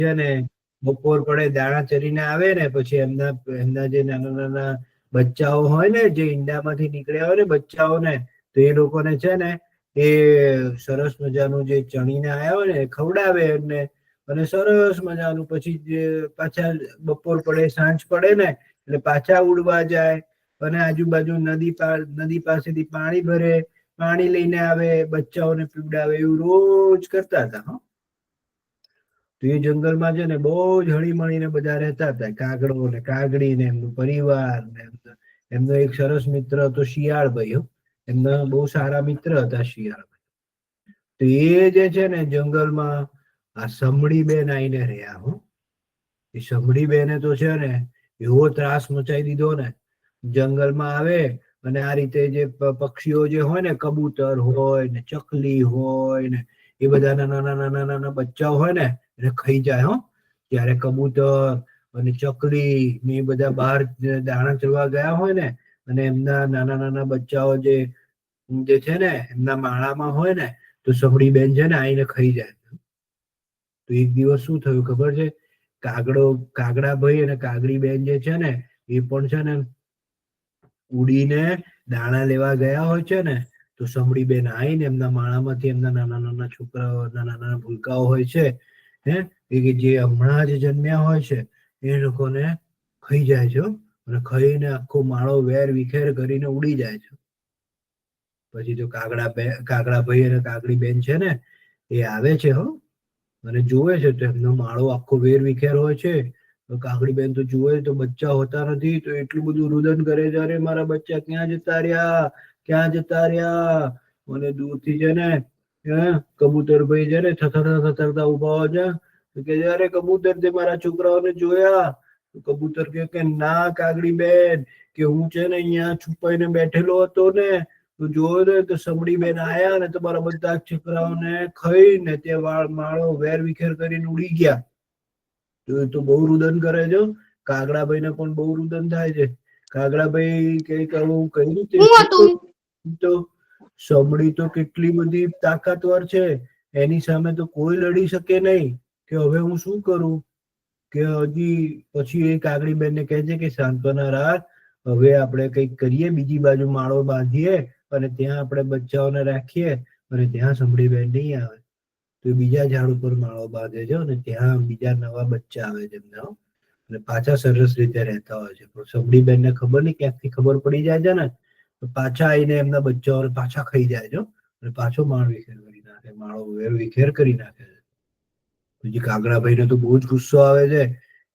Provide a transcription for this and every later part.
છે ને બપોર પડે દાણા ચરીને આવે ને પછી એમના જે નાના નાના બચ્ચાઓ હોય ને જે ઈંડામાંથી નીકળ્યા હોય ને બચ્ચાઓ ને તો એ લોકોને છે ને એ સરસ મજાનું જે ચણીને આવ્યા હોય ને ખવડાવે એમને અને સરસ મજાનું પછી જે પાછા બપોર પડે સાંજ પડે ને એટલે પાછા ઉડવા જાય અને આજુબાજુ નદી પાસેથી પાણી ભરે પાણી લઈને આવે બચ્ચાઓને પીવડાવે એવું રોજ કરતા હતા. તો એ જંગલમાં છે ને બહુ જ હળી મળીને બધા રહેતા હતા કાગડો ને કાગડી ને એમનું પરિવાર ને એમનો એક સરસ મિત્ર હતો શિયાળ ભાઈ એમના બહુ સારા મિત્ર હતા શિયાળ તો એ જે છે ને જંગલમાં આ સમડી બેન આઈને રહ્યા હો એ સમડી બેને તો છે ને એવો ત્રાસ મચાઈ દીધો ને જંગલમાં આવે અને આ રીતે જે પક્ષીઓ જે હોય ને કબૂતર હોય ને ચકલી હોય ને એ બધાના નાના નાના નાના બચ્ચા હોય ને એને ખાઈ જાય હો ત્યારે કબૂતર અને ચકલી ને એ બધા બહાર દાણા ચરવા ગયા હોય ને અને એમના નાના નાના બચ્ચાઓ જે છે ને એમના માળામાં હોય ને તો સમડી બેન છે ને આઈને ખાઈ જાય. તો એક દિવસ શું થયું ખબર છે કાગડા ભાઈ અને કાગડી બેન જે છે ને એ પણ છે ને ઉડીને દાણા લેવા ગયા હોય છે ને તો સમડી બેન આવીને એમના માળામાંથી એમના નાના નાના છોકરાઓ નાના નાના ભૂલકાઓ હોય છે કે જે હમણાં જ જન્મ્યા હોય છે એ લોકોને ખાઈ જાય છે અને ખાઈને આખો માળો વેર વિખેર કરીને ઉડી જાય છે. પછી તો કાગડા ભાઈ અને કાગડી બેન છે ને એ આવે છે હો અને જોવે છે તો એમનો માળો આખો વેર વિખેર હોય છે. કાકડી બેન તો જુએ તો બચ્ચા હોતા નથી તો એટલું બધું રુદન કરે છે અરે મારા બચ્ચા ક્યાં જતા રહ્યા મને દૂર થી છે ને કબૂતર ભાઈ છે ને થથરતા ઉભા છે કે અરે કબૂતર તે મારા છોકરાઓને જોયા કબૂતર કે ના કાગડી બેન કે હું છે ને અહિયાં છુપાઈને બેઠેલો હતો ને તો જોયો ને તો સમડી બેન આયા ને તમારા બધા છોકરાઓને ખાઈ ને તે માળો વેર વિખેર કરીને ઉડી ગયા. તો એ તો બહુ રુદન કરે છે કાગડાભાઈ ને પણ બહુ રુદન થાય છે. કાગડાભાઈ કઈક આવું કહ્યું તો સમડી તો કેટલી બધી તાકાતવર છે એની સામે તો કોઈ લડી શકે નહીં કે હવે હું શું કરું કે હજી પછી એ કાગડી બેનને કહે છે કે સાંત્વના રાખ હવે આપણે કઈક કરીએ બીજી બાજુ માળો બાંધીએ અને ત્યાં આપણે બચ્ચાઓને રાખીએ અને ત્યાં સમડી બેન નહીં આવે તો બીજા ઝાડ ઉપર માળો બાંધે છે અને ત્યાં બીજા નવા બચ્ચા આવે છે એમના અને પાછા સરસ રીતે રહેતા હોય છે પણ સમડી બેન ને ખબર નઈ ક્યાંકથી ખબર પડી જાય છે ને તો પાછા આવીને એમના બચ્ચાઓ પાછા ખાઈ જાય છે અને પાછો માળ વિખેર કરી નાખે માળો વેર વિખેર કરી નાખે છે. પછી કાગડાભાઈ ને તો બહુ જ ગુસ્સો આવે છે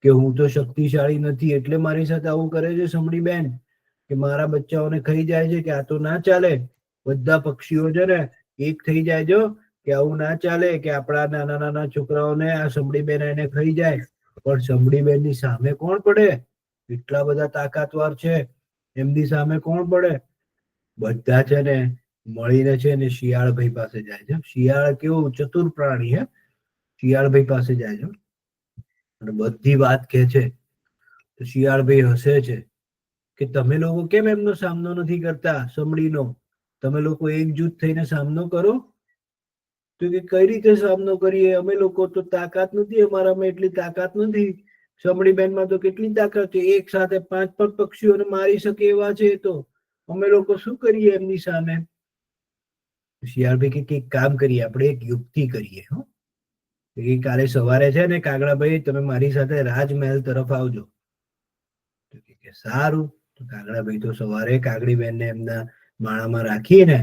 કે હું તો શક્તિશાળી નથી એટલે મારી સાથે આવું કરે છે સમડી બેન કે મારા બચ્ચાઓને ખાઈ જાય છે કે આ તો ના ચાલે બધા પક્ષીઓ છે ને એક થઈ જાય છે કે આવું ના ચાલે કે આપણા નાના નાના છોકરાઓને આ સમડી બેન એને ખાઈ જાય પણ સમડી બેન ની સામે કોણ પડે એટલા બધા તાકાતવાર છે એમની સામે કોણ પડે બધા છે ને મળીને છે ને શિયાળ ભાઈ પાસે જાય છે. શિયાળ કેવું ચતુર પ્રાણી શિયાળ ભાઈ પાસે જાય છે અને બધી વાત કે છે તો શિયાળ ભાઈ હસે છે કે તમે લોકો કેમ એમનો સામનો નથી કરતા સમડીનો તમે લોકો એકજૂથ થઈને સામનો કરો તો કે કઈ રીતે સામનો કરીએ અમે લોકો તો તાકાત નથી અમારામાં એટલી તાકાત નથી સમડી બેનમાં તો કેટલી તાકાત છે એક સાથે 5 પક્ષીઓને મારી શકે એવા છે તો અમે લોકો શું કરીએ એમની સામે શિયાળ ભાઈ કે એક કામ કરીએ આપણે એક યુક્તિ કરીએ કાલે સવારે છે ને કાગડાભાઈ તમે મારી સાથે રાજમહેલ તરફ આવજો કે સારું તો કાગડાભાઈ તો સવારે કાગડી બેનને એમના માળામાં રાખીને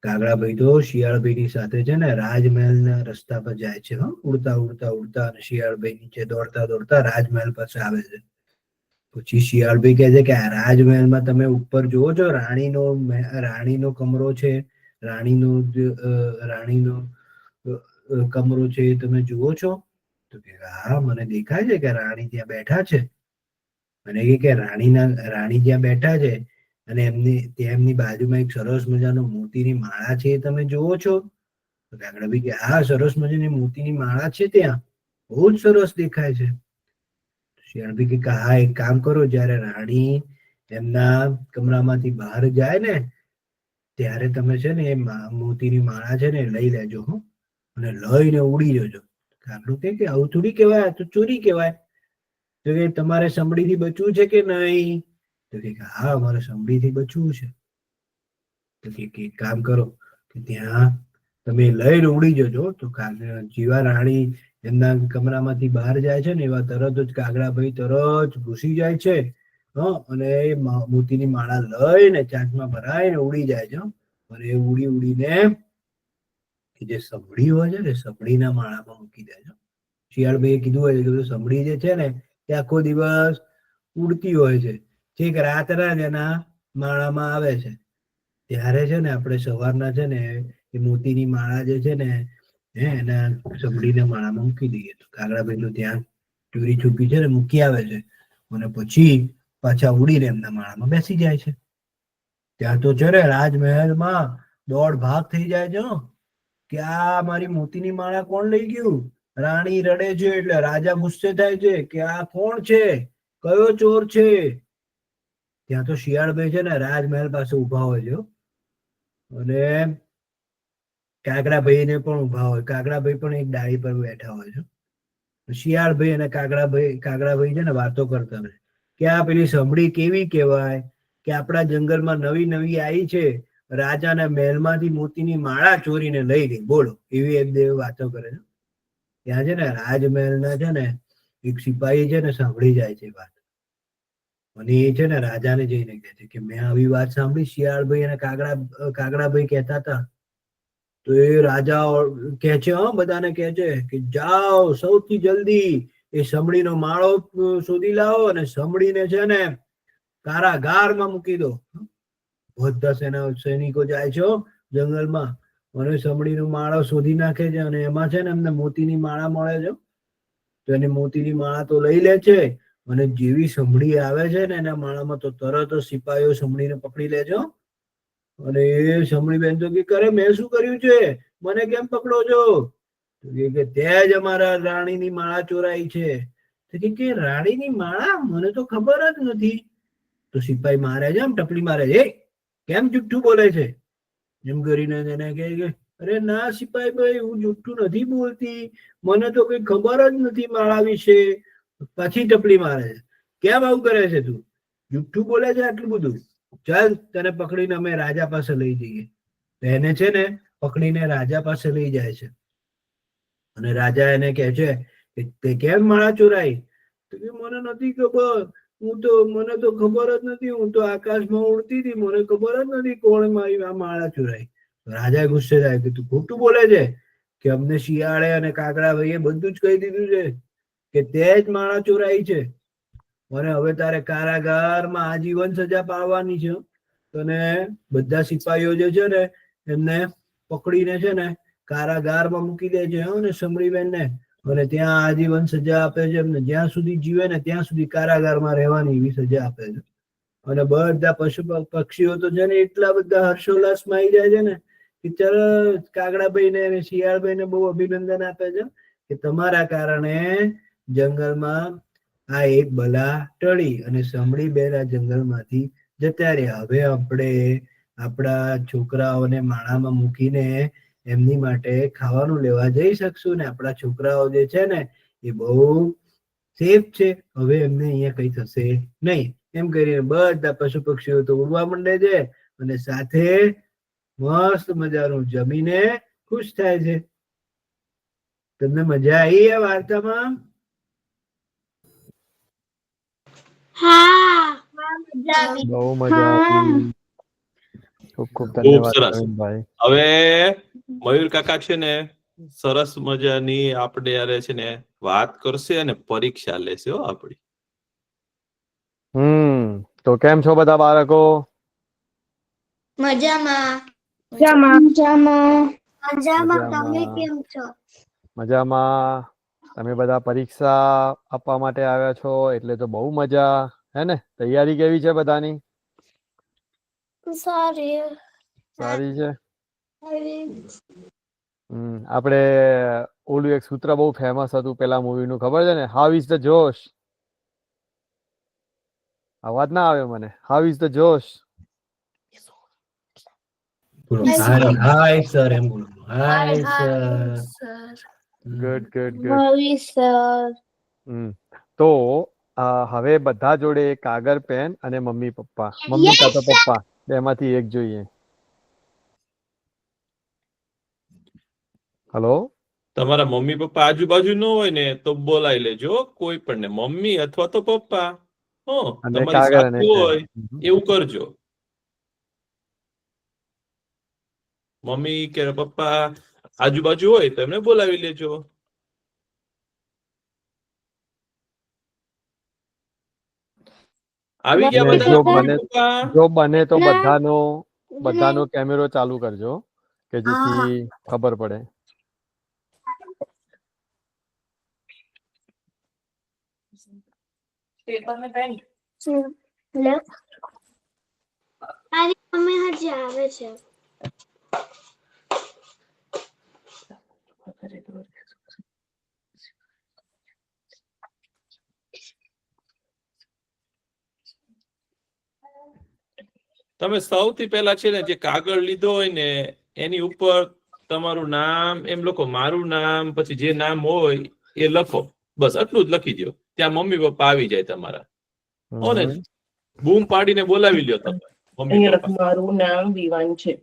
કાગડાભાઈ તો શિયાળભાઈ ની સાથે છે ને રાજમહેલ ના રસ્તા પર જાય છે ઉડતા ઉડતા ઉડતા અને શિયાળભાઈ નીચે દોડતા દોડતા રાજમહેલ પાસે આવે છે. પછી શિયાળભાઈ કહે છે કે આ રાજમહેલમાં તમે ઉપર જુઓ છો રાણીનો કમરો છે રાણીનો કમરો છે એ તમે જુઓ છો તો કે હા મને દેખાય છે કે રાણી ત્યાં બેઠા છે અને કે રાણી જ્યાં બેઠા છે અને એમની બાજુમાં એક સરસ મજાનો મોતીની માળા છે એ તમે જુઓ છો તો કાગડાભાઈ કે હા સરસ મજાની મોતીની માળા છે ત્યાં બહુ જ સરસ દેખાય છે. શિયાળભાઈ કે હા એક કામ કરો જયારે રાણી એમના કમરામાંથી બહાર જાય ને ત્યારે તમે છે ને એ મોતીની માળા છે ને લઈ લેજો અને લઈને ઉડી જજો કાગડો કે આવું થોડી કહેવાય, તો ચોરી કહેવાય. તો કે તમારે સમડીથી બચવું છે કે નહીં? તો કે હા, અમારે સમડીથી બચવું છે. તો કે એક કામ કરો કે ત્યાં તમે લઈને ઉડી જજો. તો જીવા રાણી એમના કમરામાંથી બહાર જાય છે ને એવા તરત જ કાગડાભાઈ તરત ઘૂસી જાય છે. અને એ મોતીની માળા લઈને ચાંચમાં ભરાઈને ઉડી જાય છે. અને એ ઉડીને જે સમડી હોય છે ને, સમડીના માળામાં મૂકી દે છે. શિયાળભાઈએ કીધું હોય છે કે સમડી જે છે ને તે આખો દિવસ ઉડતી હોય છે, ઠીક રાતના જ એના માળામાં આવે છે. ત્યારે છે ને આપણે સવારના છે ને એ મોતીની માળા જે છે ને એના સમડીના માળામાં મૂકી દઈએ. તો કાગડાભાઈ તો ત્યાં ચોરી છુપી છે ને મૂકી આવે છે. અને પછી પાછા ઉડીને એમના માળામાં બેસી જાય છે. ત્યાં તો છે ને રાજમહેલમાં દોડ ભાગ થઈ જાય છે કે આ મારી મોતીની માળા કોણ લઈ ગયું. રાણી રડે છે એટલે રાજા ગુસ્સે થાય છે કે આ કોણ છે, કયો ચોર છે. ત્યાં તો શિયાળભાઈ છે ને રાજમહેલ પાસે ઉભા હોય છે અને કાગડાભાઈ ને પણ ઉભા હોય. કાગડાભાઈ પણ એક ડાળી પર બેઠા હોય છે. શિયાળભાઈ અને કાગડાભાઈ છે ને વાતો કરતા હોય કે આ પેલી સમડી કેવી કહેવાય કે આપણા જંગલમાં નવી નવી આવી છે, રાજાના મહેલમાંથી મોતીની માળા ચોરીને લઈ ગઈ. બોલો, એવી એક બે વાતો કરે છે. ત્યાં છે ને રાજમહેલના છે ને એક સિપાહી છે ને સાંભળી જાય છે વાત. અને એ છે ને રાજાને જઈને કહે છે કે મેં આવી વાત સાંભળી, શિયાળભાઈ અને કાગડાભાઈ કહેતા હતા. તો એ રાજા કહે છે, બધાને કહે છે કે જાઓ સૌથી જલ્દી એ સમડીનો માળો શોધી લાવો અને સમડીને છે ને કારાગારમાં મૂકી દો. બધા સૈનિકો જાય છે જંગલમાં અને સમડીનો માળો શોધી નાખે છે. અને એમાં છે ને એમને મોતીની માળા મળે છે. તો એને મોતીની માળા તો લઈ લે છે. અને જેવી સમડી આવે છે ને એના માળામાં તો તરત જ સિપાહીઓ સમડીને પકડી લે છે. અને એ સમડી બેન તો કે કરે મેં શું કર્યું છે, મને કેમ પકડો છો? તો કે તે જ અમારા રાણીની માળા ચોરાઈ છે. તો કે રાણીની માળા? મને તો ખબર જ નથી. તો સિપાહી મારે છે, આમ ટપલી મારે છે, કેમ જુઠ્ઠું બોલે છે એમ કરીને એને કહે કે અરે ના સિપાહી ભાઈ, હું જુઠ્ઠું નથી બોલતી, મને તો કઈ ખબર જ નથી માળા વિશે. પછી ટપલી મારે છે, કેમ આવું કરે છે તું, જુઠ્ઠું બોલે છે આટલું બધું. ચાલ તને પકડીને અમે રાજા પાસે લઈ જઈએ. એને છે ને પકડીને રાજા પાસે લઈ જાય છે. અને રાજા એને કહે છે કે તે કેમ માળા ચોરાઈ? તો કે મને નથી ખબર, મને તો ખબર જ નથી, હું તો આકાશમાં ઉડતી હતી, મને ખબર જ નથી કોણ મારી આ માળા ચોરાઈ. રાજા ગુસ્સે થાય કે તું ખોટું બોલે છે કે અમને શિયાળે અને કાગડાભાઈએ બધું જ કહી દીધું છે કે તે જ માળા ચોરાઈ છે. અને હવે તારે કારાગારમાં આજીવન સજા પાડવાની છે. અને બધા સિપાહીઓ જે છે ને એમને પકડીને છે ને કારાગારમાં મૂકી દે છે અને સમડીબેનને. અને ત્યાં આજીવન સજા આપે છે એમને. જ્યાં સુધી જીવે ને ત્યાં સુધી કારાગારમાં રહેવાની એવી સજા આપે છે. અને બધા પશુ પક્ષીઓ તો છે ને એટલા બધા હર્ષોલ્લાસમાં આવી જાય છે ને કે તરત કાગડાભાઈ ને શિયાળભાઈ ને બહુ અભિનંદન આપે છે કે તમારા કારણે જંગલમાં આ એક બલા ટળી અને સમડી બેન આ જંગલમાંથી જતા રહ્યા. હવે આપણે આપણા છોકરાઓને માળામાં મૂકીને એમની માટે ખાવાનું લેવા જઈ શકશું ને આપણા છોકરાઓ જે છે ને એ બહુ સેફ છે. હવે એમને અહીંયા કઈ થશે નહીં. એમ કરીને બધા પશુ પક્ષીઓ તો ઉડવા માંડે છે અને સાથે મસ્ત મજાનું જમીને ખુશ થાય છે. તમને મજા આવી આ વાર્તામાં? બહુ મજા આવી. ખૂબ ખૂબ ધન્યવાદ પ્રવીણભાઈ. હવે મયુર કાકા છે ને સરસ મજાની આપણે યારે છે ને વાત કરશે અને પરીક્ષા લેશે હો આપણી. તો કેમ છો બધા બાળકો? મજામાં. તમે કેમ છો? મજામાં. તમે બધા પરીક્ષા આપવા માટે આવ્યા છો એટલે તો બહુ મજા હે ને? તૈયારી કેવી છે બધાની? સારી છે. આપણે ઓલું એક સૂત્ર બહુ ફેમસ હતું પેલા મૂવીનું, ખબર છે ને? How is the josh? અવાજ ના આવે મને. How is the josh? Hi sir એમ બોલો. Hi sir. Good good good. ભવિષ્ય તો હવે બધા જોડે કાગળ પેન અને મમ્મી પપ્પા, મમ્મી કાં તો પપ્પા બેમાંથી એક જોઈએ. હલો, તમારા મમ્મી પપ્પા આજુબાજુ ન હોય ને તો બોલાવી લેજો કોઈ પણ ને, મમ્મી અથવા તો પપ્પા. અને તમારી કાગળ અને સાથે પેન. હોય એવું કરજો. મમ્મી કે પપ્પા આજુબાજુ હોય તો એમને બોલાવી લેજો. આવી ગયા અને બધા મમ્મી પપ્પા? જો બને તો ના. બધાનો કેમેરો ચાલુ કરજો કે જેથી ખબર પડે. હેલો. મારી મમ્મી હજી આવે છે. તમે સૌથી પહેલા છે ને જે કાગળ લીધો હોય ને એની ઉપર તમારું નામ એમ લખો, મારું નામ, પછી જે નામ હોય એ લખો. બસ આટલું જ લખી દો. ત્યાં મમ્મી પપ્પા આવી જાય તમારા. હો ને, બૂમ પાડીને બોલાવી લ્યો તમે મમ્મી અહીંયા પપ્પા. મારું નામ વિવાન છે.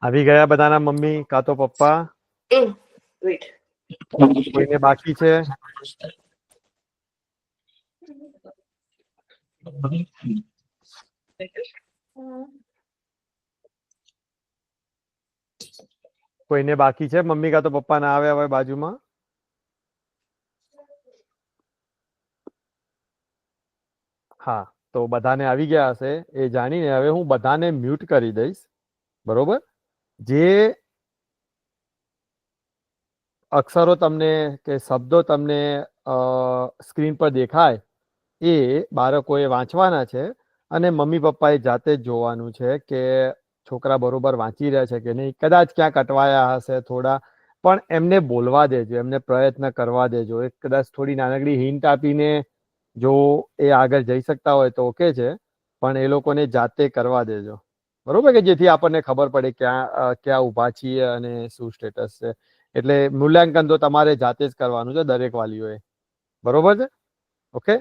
આવી ગયા બધાના મમ્મી કાં તો પપ્પા? વેઇટ. કોઈને બાકી છે? કોઈને બાકી છે મમ્મી કાં તો પપ્પા ના આવ્યા હોય બાજુમાં? હા, તો બધાને આવી ગયા હશે એ જાણીને હવે હું બધાને મ્યુટ કરી દઈશ. બરોબર? જે અક્ષરો તમને કે શબ્દો તમને સ્ક્રીન પર દેખાય એ બાળકોએ વાંચવાના છે અને મમ્મી પપ્પાએ જાતે જ જોવાનું છે કે છોકરા બરોબર વાંચી રહ્યા છે કે નહીં. કદાચ ક્યાંક અટવાયા હશે થોડા, પણ એમને બોલવા દેજો, એમને પ્રયત્ન કરવા દેજો. એક કદાચ થોડી નાનકડી હિન્ટ આપીને જો એ આગળ જઈ શકતા હોય તો ઓકે છે, પણ એ લોકોને જાતે કરવા દેજો. બરોબર? કે જેથી આપણને ખબર પડે ક્યાં ઊભા છીએ અને શું સ્ટેટસ છે. એટલે મૂલ્યાંકન તો તમારે જાતે જ કરવાનું છે દરેક વાલીઓએ. બરોબર છે? ઓકે,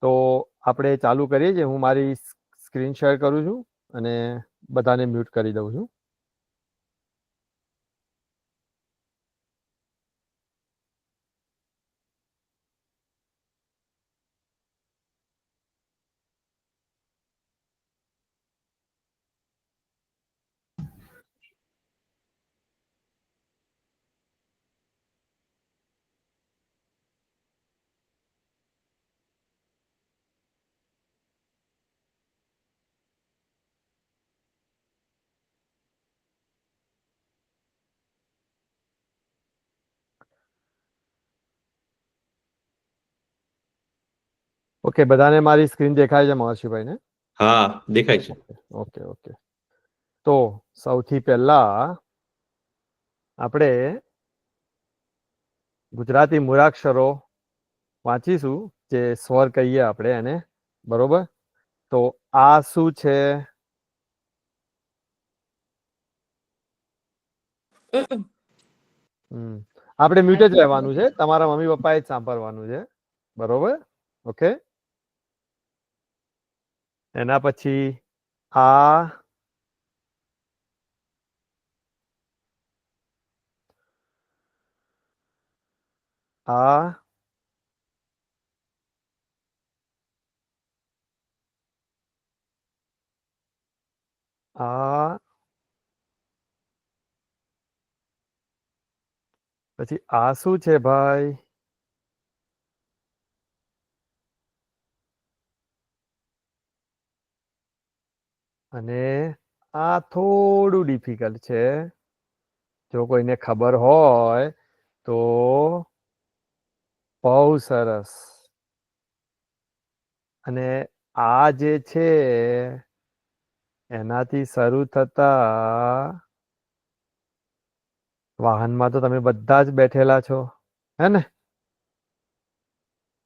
તો આપણે ચાલુ કરીએ છીએ. હું મારી સ્ક્રીન શેર કરું છું અને બધાને મ્યુટ કરી દઉં છું. ઓકે, બધાને મારી સ્ક્રીન દેખાય છે મહર્ષિભાઈ ને? હા, દેખાય છે. Okay okay. તો સૌથી પહેલા આપણે ગુજરાતી મૂળાક્ષરો વાંચીશું, જે સ્વર કહીએ આપણે એને. બરોબર? તો આ શું છે? આપણે મ્યુટ જ રહેવાનું છે. તમારા મમ્મી પપ્પાએ જ સાંભળવાનું છે. બરોબર? ઓકે. એના પછી આ આ આ પછી આ શું છે ભાઈ? અને આ થોડું ડિફિકલ્ટ છે. જો કોઈને ખબર હોય તો બહુ સરસ. અને આ જે છે એનાથી શરૂ થતા વાહનમાં તો તમે બધા જ બેઠેલા છો, હે ને?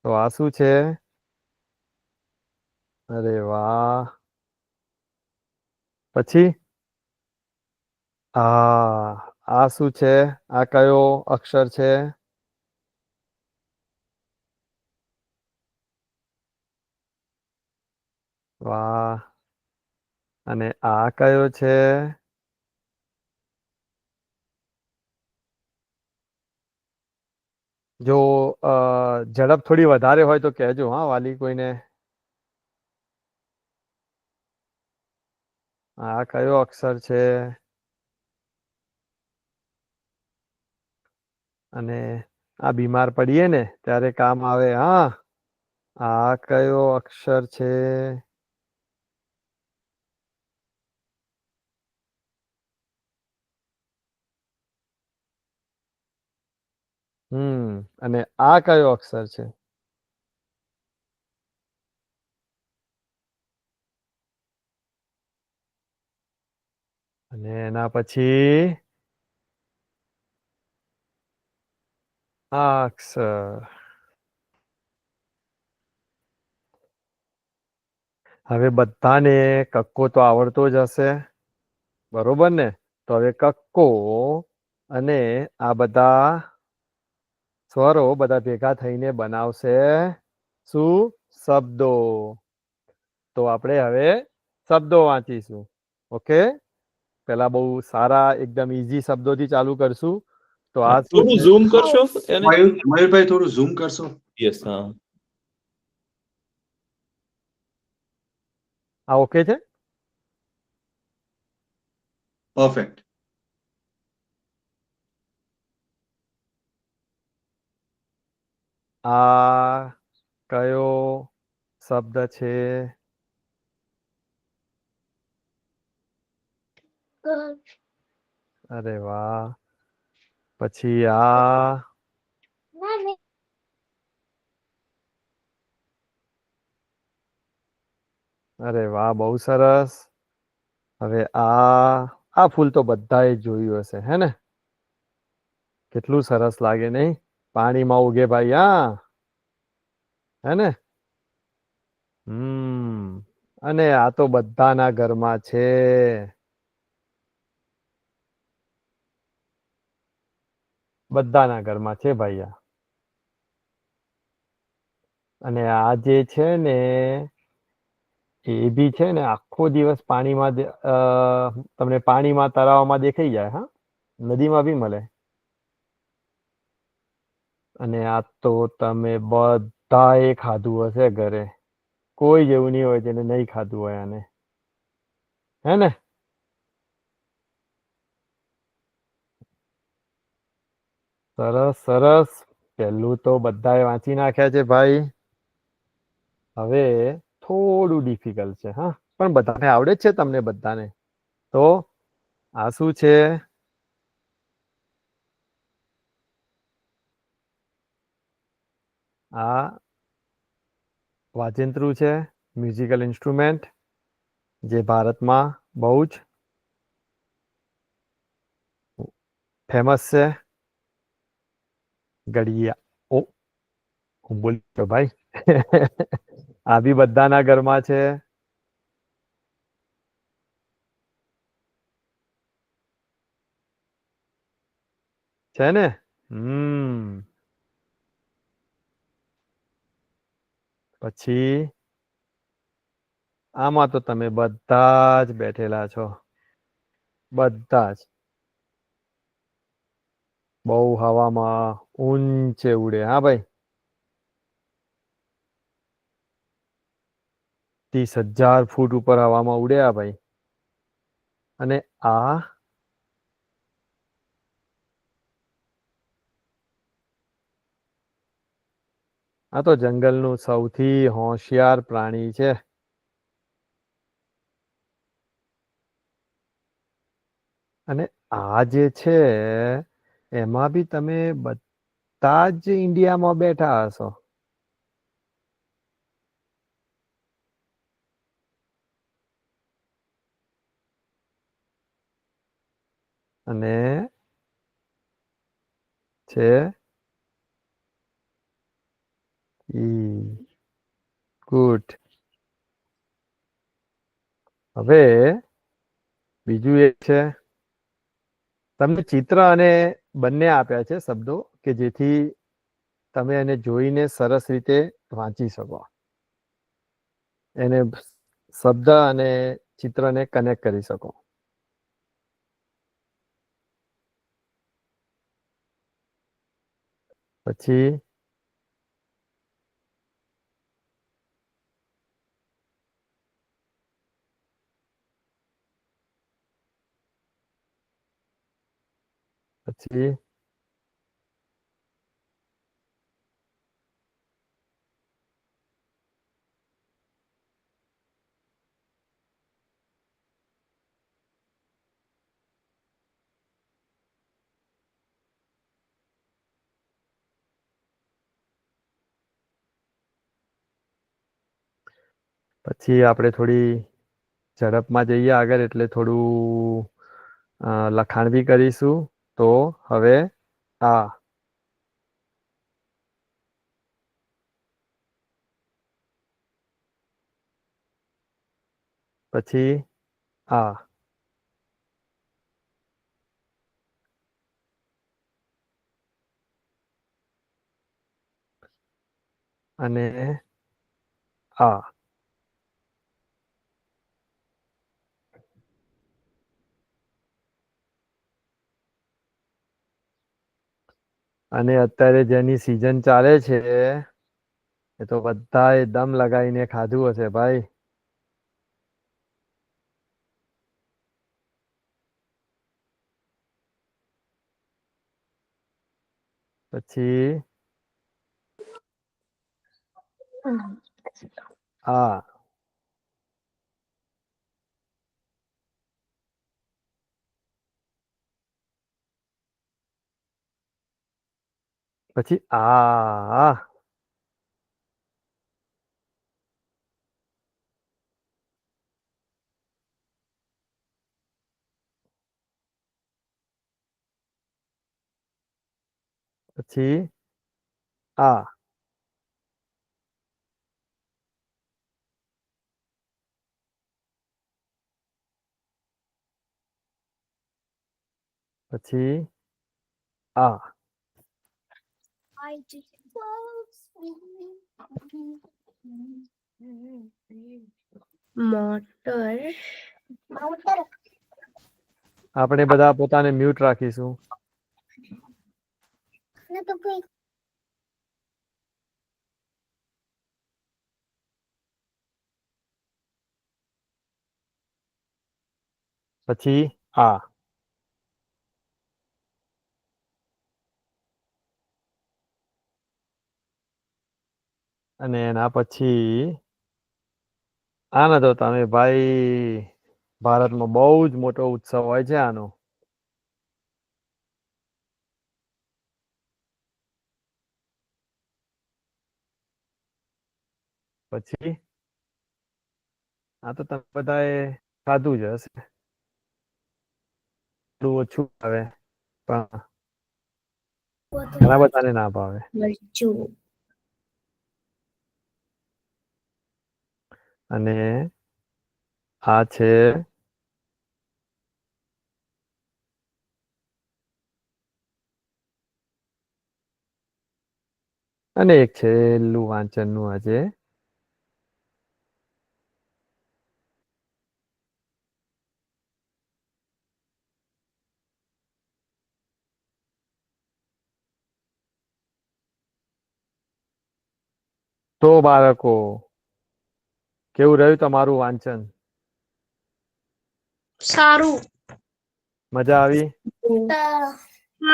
તો આ શું છે? અરે વાહ. પછી આ શું છે? આ કયો અક્ષર છે? વાહ. અને આ કયો છે? જો ઝડપ થોડી વધારે હોય તો કહેજો હા વાલી કોઈને. આ કયો અક્ષર છે? અને આ બીમાર પડીએ ને ત્યારે કામ આવે. હા, આ કયો અક્ષર છે? અને આ કયો અક્ષર છે? અને એના પછી આ અક્ષર. હવે બધાને કક્કો તો આવડતો જ હશે, બરોબર ને? તો હવે કક્કો અને આ બધા સ્વરો બધા ભેગા થઈને બનાવશે શું? શબ્દો. તો આપણે હવે શબ્દો વાંચીશું. ઓકે, પેલા બહુ સારા એકદમ ઈઝી શબ્દોથી ચાલુ કરશું. તો આ શું થોડું છે? ઝૂમ કરશો એને? મયુરભાઈ થોડું ઝૂમ કરશો. યસ, હા. આ ઓકે છે? પરફેક્ટ. આ કયો શબ્દ છે? અરે વાહ. પછી આ અરે વાહ, બહુ સરસ. હવે આ ફૂલ તો બધાએ જોયું હશે, હે ને? કેટલું સરસ લાગે નહીં? પાણીમાં ઉગે ભાઈ. હા, હે ને? અને આ તો બધાના ઘરમાં છે. બધાના ઘરમાં છે ભાઈ આ. અને આ જે છે ને એ બી છે ને આખો દિવસ પાણીમાં તમને પાણીમાં તળાવમાં દેખાઈ જાય. હા, નદીમાં બી મળે. અને આ તો તમે બધાએ ખાધું હશે ઘરે. કોઈ જેવું નહીં હોય જેને નહીં ખાધું હોય આને, હે ને? સરસ સરસ. પહેલું તો બધાએ વાંચી નાખ્યા છે ભાઈ. હવે થોડું ડિફિકલ્ટ છે, હા, પણ બધાને આવડે જ છે. તમને બધાને. તો આ શું છે? આ વાજિંત્રું છે, મ્યુઝિકલ ઇન્સ્ટ્રુમેન્ટ, જે ભારતમાં બહુ જ ફેમસ છે. ઘડિયા. ઓ, હું બોલ્યો ભાઈ. આ બી બધાના ઘરમાં છે. છે ને? પછી આમાં તો તમે બધા જ બેઠેલા છો, બધા જ. બહુ હવામાં ઊંચે ઉડે. હા ભાઈ, 30,000 ફૂટ ઉપર હવામાં ઉડ્યા ભાઈ. અને આ તો જંગલનું સૌથી હોશિયાર પ્રાણી છે. અને આ જે છે એમાં બી તમે બધા બધા જ ઇન્ડિયામાં બેઠા હશો. અને છે ગુડ. હવે બીજું એક છે, તમને ચિત્ર અને બંને આપ્યા છે શબ્દો કે જેથી તમે એને જોઈને સરસ રીતે વાંચી શકો, એને શબ્દ અને ચિત્રને કનેક્ટ કરી શકો. પછી પછી પછી આપણે થોડી ઝડપમાં જઈએ આગળ, એટલે થોડું લખાણ બી કરીશું. તો હવે આ પછી આ અને આ. અને અત્યારે જેની સિઝન ચાલે છે એ તો બધાએ દમ લગાવીને ખાધું હશે ભાઈ. પછી આ પછી આ પછી આ પછી આ મોટર. આપણે બધા પોતાને મ્યુટ રાખીશું. પછી આ અને એના પછી આનો તો તમે ભાઈ ભારતમાં બહુ જ મોટો ઉત્સવ હોય છે આનો. પછી આ તો તમે બધાએ ખાધું જ હશે, થોડું ઓછું આવે પણ ઘણા બધાને ના ભાવે. મરચું. અને આ છે અને એક છેલ્લું વાંચનનું આજે તો બાળકો કેવું રહ્યું તમારું વાંચન? સારું. મજા આવી?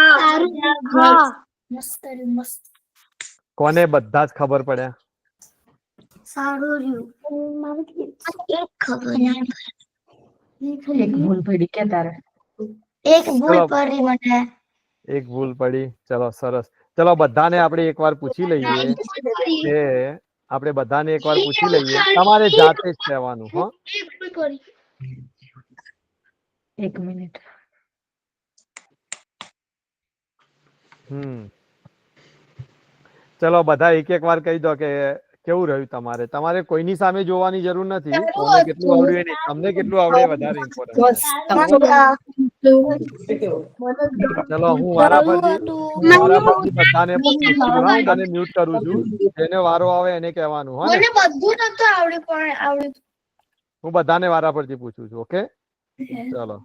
સારું. હા. મસ્ત મસ્ત. કોને બધા જ ખબર પડ્યા? સારું રહ્યું. એક ખબર. એક ભૂલ પડી કે તારે? એક ભૂલ ચલો પડી મને. એક ભૂલ પડી, ચલો સરસ. ચલો બધાને આપણે એકવાર પૂછી લઈએ કે આપણે બધાને એકવાર પૂછી લઈએ. તમારે જાતે જ કહેવાનું હો. 1 મિનિટ. ચલો બધા એક વાર કહી દો કે કેવું રહ્યું તમારે. તમારે કોઈની સામે જોવાની જરૂર નથી. કોને કેટલું આવડ્યું એ નહીં. તમને કેટલું આવડે એ વધારે ઇમ્પોર્ટન્ટ છે. ચલો હું વારા પરથી બધાને પૂછું છું. હા, હું તને મ્યુટ કરું છું. જેને વારો આવે એને કહેવાનું હો ને. મને બધું નતું આવડ્યું પણ આવડ્યું. હું બધાને વારા પરથી પૂછું છું. ઓકે, ચલો.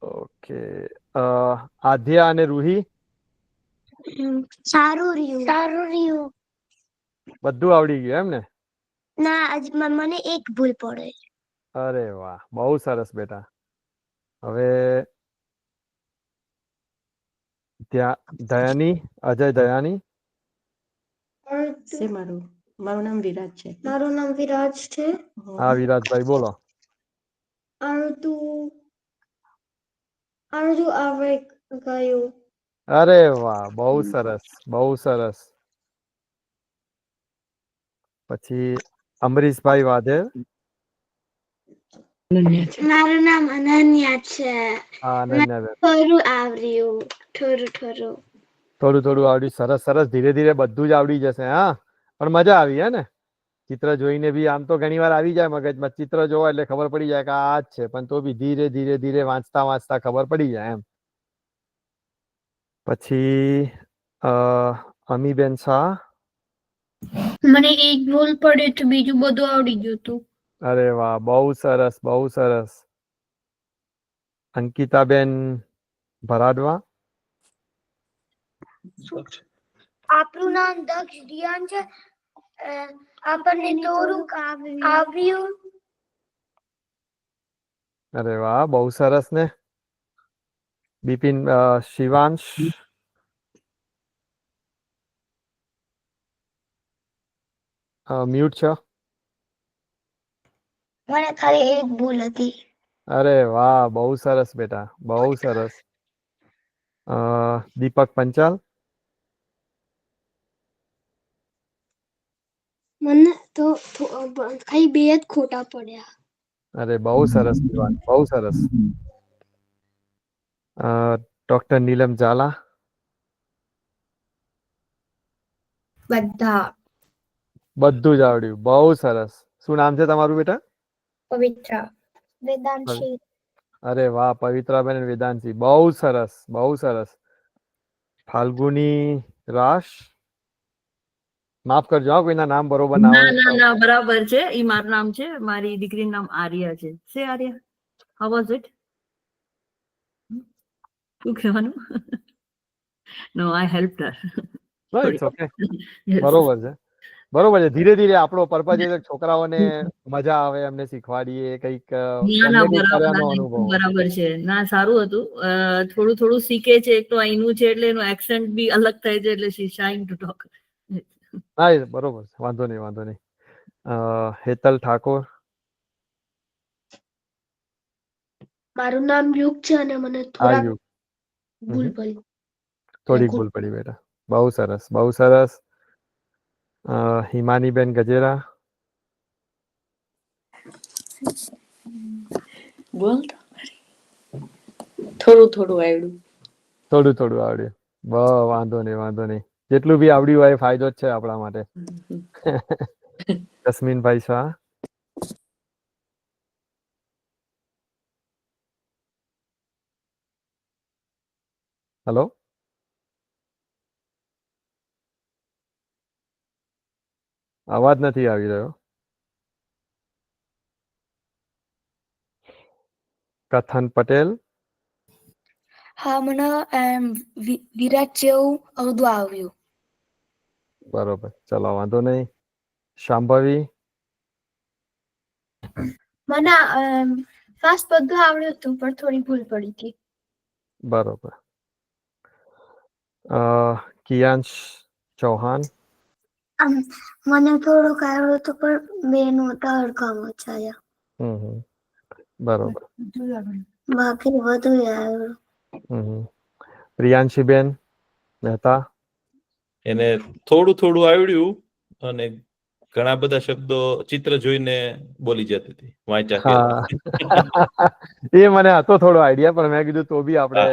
ઓકે, આધ્યા અને રૂહી સારું રહ્યું. બધું આવડી ગયું એમ ને? ના આજ મને એક ભૂલ પડે. અરે વાહ, બહુ સરસ બેટા. હવે દયાની, અજય દયાની. મારું નામ વિરાજ છે. મારું નામ વિરાજ છે. હા વિરાજભાઈ બોલો. અડધું આવડે ગયું. અરે વાહ, બહુ સરસ, બહુ સરસ. પછી અમરીશભાઈ વાધેર. મારું નામ અનન્યા છે. હા અનન્યાબેન. થોડું આવડ્યું. થોડું. થોડું આવડ્યું. સરસ સરસ. ધીરે ધીરે બધું જ આવડી જશે. હા, પણ મજા આવી હે ને? ચિત્ર જોઈને બી આમ તો ઘણી વાર આવી જાય મગજમાં. ચિત્ર જોવા એટલે ખબર પડી જાય કે આ જ છે, પણ તો બી ધીરે ધીરે વાંચતા ખબર પડી જાય એમ. પછી અમીબેન શાહ. મને એક ભૂલ પડી તો બીજું બધું આવડી ગયું હતું. અરે વાહ, બહુ સરસ, બહુ સરસ. અંકિતાબેન ભરાડવા. આપણું નામ દક્ષ દિયાન છે. આપણને થોડુંક આવ્યું. અરે વાહ, બહુ સરસ ને. બિપિન શિવાંશ. મ્યુટ છો. મને ખાલી એક ભૂલ હતી. અરે વાહ, બહુ સરસ બેટા, બહુ સરસ. દીપક પંચાલ. મને તો ખાલી બે જ ખોટા પડ્યા. અરે બહુ સરસ શિવાંશ, બહુ સરસ. ડોક્ટર નીલમ ઝાલા. બધું જ આવડ્યું. બહુ સરસ. શું નામ છે તમારું બેટા? પવિત્ર. વેદાંશી. અરે વાહ, પવિત્રાબેન અને વેદાંશી. બહુ સરસ, બહુ સરસ. ફાલ્ગુની રાશ. માફ કરજો હા, કોઈના નામ બરોબર ના ના હોય. બરાબર છે. ઈ મારું નામ છે. મારી દીકરીનું નામ આર્યા છે. Arya, how was it? શું કહેવાનું? નો, આઈ હેલ્પ્ડ હર. No, it's okay. બરોબર છે, બરોબર છે. ધીરે ધીરે આપણો પર્પઝ એ છોકરાઓને મજા આવે, એમને શીખવાડીએ કંઈક, એમને કંઈક કર્યાનો અનુભવ. બરાબર છે. ના, સારું હતું. થોડું શીખે છે. એક તો અહીંનું છે એટલે એનું એક્સેન્ટ બી અલગ થાય છે, એટલે શી શાઇંગ ટુ ટોક. હા, બરોબર છે. વાંધો નહીં. હેતલ ઠાકોર. મારું નામ યુગ છે અને મને થોડીક ભૂલ પડી બેટા. બહુ સરસ, બહુ સરસ. હિમાનીબેન ગજેરા. બોલ. થોડું આવડ્યું. થોડું આવડ્યું. વાંધો નહીં. જેટલું બી આવડ્યું હોય એ ફાયદો જ છે આપણા માટે. જસ્મીનભાઈ શાહ. હેલો. અવાજ નથી આવી રહ્યો. કથન પટેલ. હા, મને વિરાટ જેવું અવધું આવ્યું. બરોબર, ચલો વાંધો નહીં. શાંભવી. મને ફાસ્ટ બધું આવડ્યું હતું પણ થોડી ભૂલ પડી હતી. બરોબર. કિયાંશ ચૌહાણ. મને થોડુંક આવડ્યું હતું પણ બે નોટા હરખા વચાયા. બરોબર. બાકી બધું આવડ્યું. પ્રિયાંશીબેન મહેતા. એને થોડું થોડું આવડ્યું અને ઘણા બધા શબ્દો ચિત્ર જોઈને બોલી જતી હતી વાંચ્યા હા પહેલા. એ મને હતો થોડો આઈડિયા, પણ મેં કીધું તો બી આપણે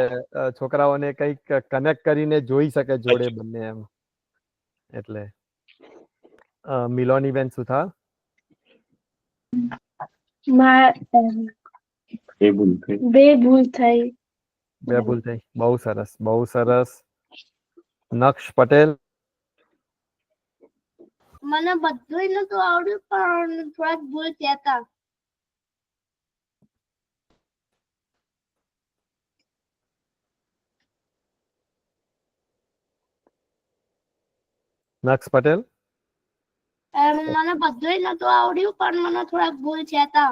છોકરાઓને કંઈક કનેક્ટ કરીને જોઈ શકે જોડે બંને એમ, એટલે. મિલોનીબેન સુથાર. બે ભૂલ થઈ. બે ભૂલ થઈ. બહુ સરસ, બહુ સરસ. નક્ષ પટેલ. મને બધું નતું આવડ્યું પણ થોડાક ભૂલ થયા હતા. નક્ષ પટેલ. મને બધું નતું આવડ્યું પણ મને થોડાક ભૂલ થયા હતા.